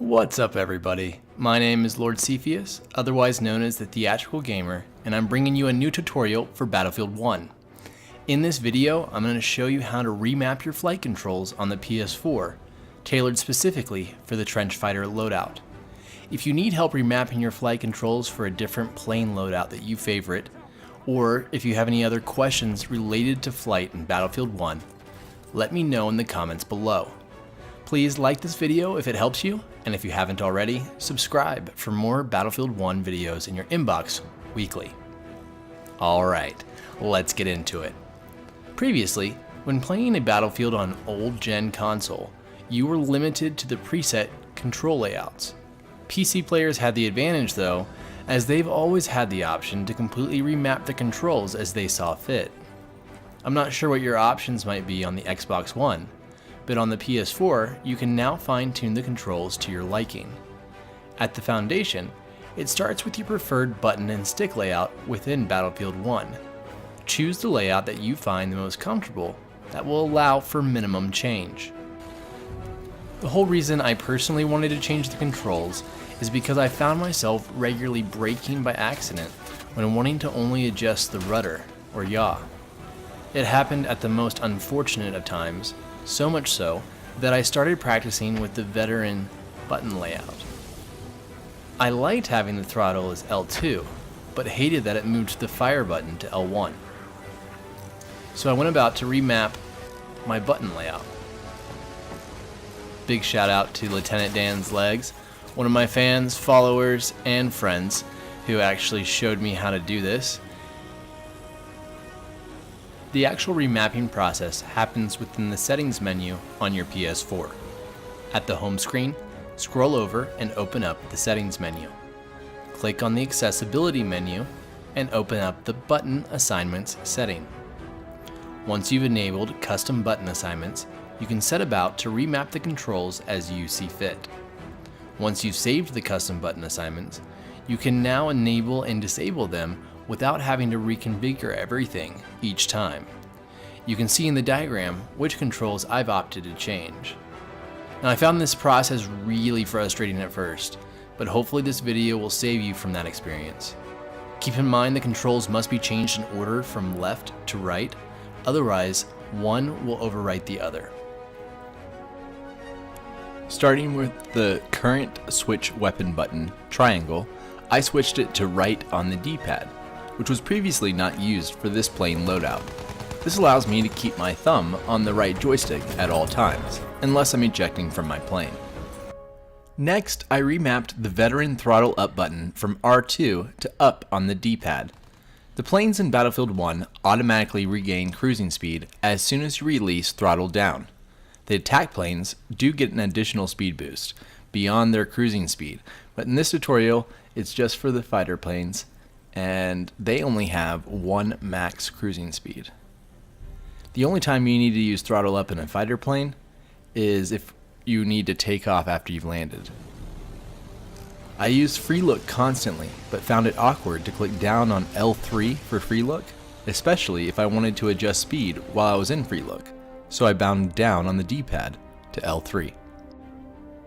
What's up everybody? My name is Lord Cepheus, otherwise known as the Theatrical Gamer, and I'm bringing you a new tutorial for Battlefield 1. In this video, I'm going to show you how to remap your flight controls on the PS4, tailored specifically for the Trench Fighter loadout. If you need help remapping your flight controls for a different plane loadout that you favorite, or if you have any other questions related to flight in Battlefield 1, let me know in the comments below. Please like this video if it helps you, and if you haven't already, subscribe for more Battlefield 1 videos in your inbox weekly. Alright, let's get into it. Previously, when playing a Battlefield on old-gen console, you were limited to the preset control layouts. PC players had the advantage though, as they've always had the option to completely remap the controls as they saw fit. I'm not sure what your options might be on the Xbox One, but on the PS4, you can now fine-tune the controls to your liking. At the foundation, it starts with your preferred button and stick layout within Battlefield 1. Choose the layout that you find the most comfortable that will allow for minimum change. The whole reason I personally wanted to change the controls is because I found myself regularly braking by accident when wanting to only adjust the rudder, or yaw. It happened at the most unfortunate of times, so much so that I started practicing with the veteran button layout. I liked having the throttle as L2, but hated that it moved the fire button to L1. So I went about to remap my button layout. Big shout out to Lieutenant Dan's Legs, one of my fans, followers, and friends who actually showed me how to do this. The actual remapping process happens within the settings menu on your PS4. At the home screen, scroll over and open up the settings menu. Click on the accessibility menu and open up the button assignments setting. Once you've enabled custom button assignments, you can set about to remap the controls as you see fit. Once you've saved the custom button assignments, you can now enable and disable them without having to reconfigure everything each time. You can see in the diagram which controls I've opted to change. Now I found this process really frustrating at first, but hopefully this video will save you from that experience. Keep in mind the controls must be changed in order from left to right, otherwise one will overwrite the other. Starting with the current switch weapon button, triangle, I switched it to right on the D-pad, which was previously not used for this plane loadout. This allows me to keep my thumb on the right joystick at all times, unless I'm ejecting from my plane. Next, I remapped the veteran throttle up button from R2 to up on the D-pad. The planes in Battlefield 1 automatically regain cruising speed as soon as you release throttle down. The attack planes do get an additional speed boost beyond their cruising speed, but in this tutorial, it's just for the fighter planes, and they only have one max cruising speed. The only time you need to use throttle up in a fighter plane is if you need to take off after you've landed. I used free look constantly, but found it awkward to click down on L3 for free look, especially if I wanted to adjust speed while I was in free look, so I bound down on the D-pad to L3.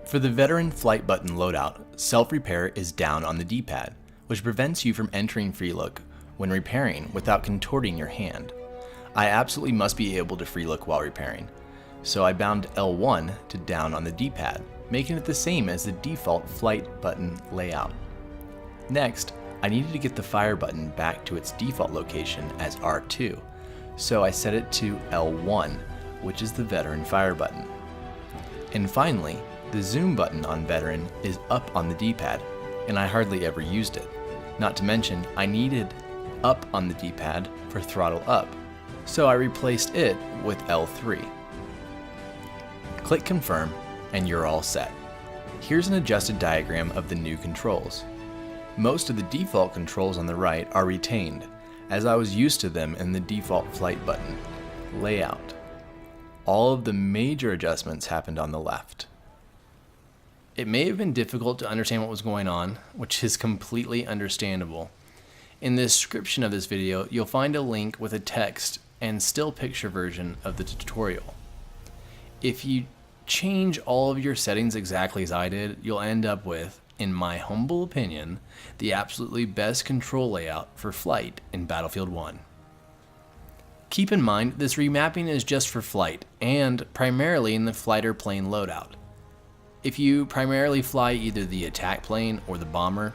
For the veteran flight button loadout, self-repair is down on the D-pad, which prevents you from entering free look when repairing without contorting your hand. I absolutely must be able to free look while repairing, so I bound L1 to down on the D-pad, making it the same as the default flight button layout. Next, I needed to get the fire button back to its default location as R2, so I set it to L1, which is the veteran fire button. And finally, the zoom button on veteran is up on the D-pad, and I hardly ever used it. Not to mention, I needed up on the D-pad for throttle up, so I replaced it with L3. Click confirm, and you're all set. Here's an adjusted diagram of the new controls. Most of the default controls on the right are retained, as I was used to them in the default flight button layout. All of the major adjustments happened on the left. It may have been difficult to understand what was going on, which is completely understandable. In the description of this video, you'll find a link with a text and still picture version of the tutorial. If you change all of your settings exactly as I did, you'll end up with, in my humble opinion, the absolutely best control layout for flight in Battlefield 1. Keep in mind, this remapping is just for flight, and primarily in the fighter plane loadout. If you primarily fly either the attack plane or the bomber,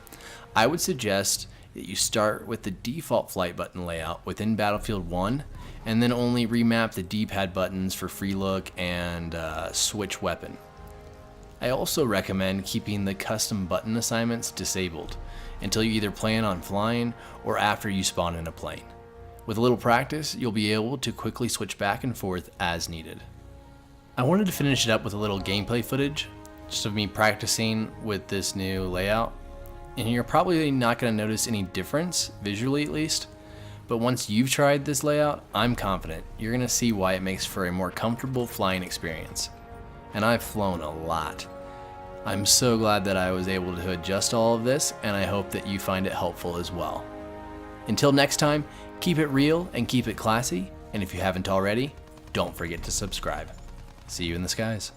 I would suggest that you start with the default flight button layout within Battlefield 1, and then only remap the D-pad buttons for free look and switch weapon. I also recommend keeping the custom button assignments disabled until you either plan on flying or after you spawn in a plane. With a little practice, you'll be able to quickly switch back and forth as needed. I wanted to finish it up with a little gameplay footage, just of me practicing with this new layout. And you're probably not going to notice any difference, visually at least, but once you've tried this layout, I'm confident you're going to see why it makes for a more comfortable flying experience. And I've flown a lot. I'm so glad that I was able to adjust all of this, and I hope that you find it helpful as well. Until next time, keep it real and keep it classy, and if you haven't already, don't forget to subscribe. See you in the skies.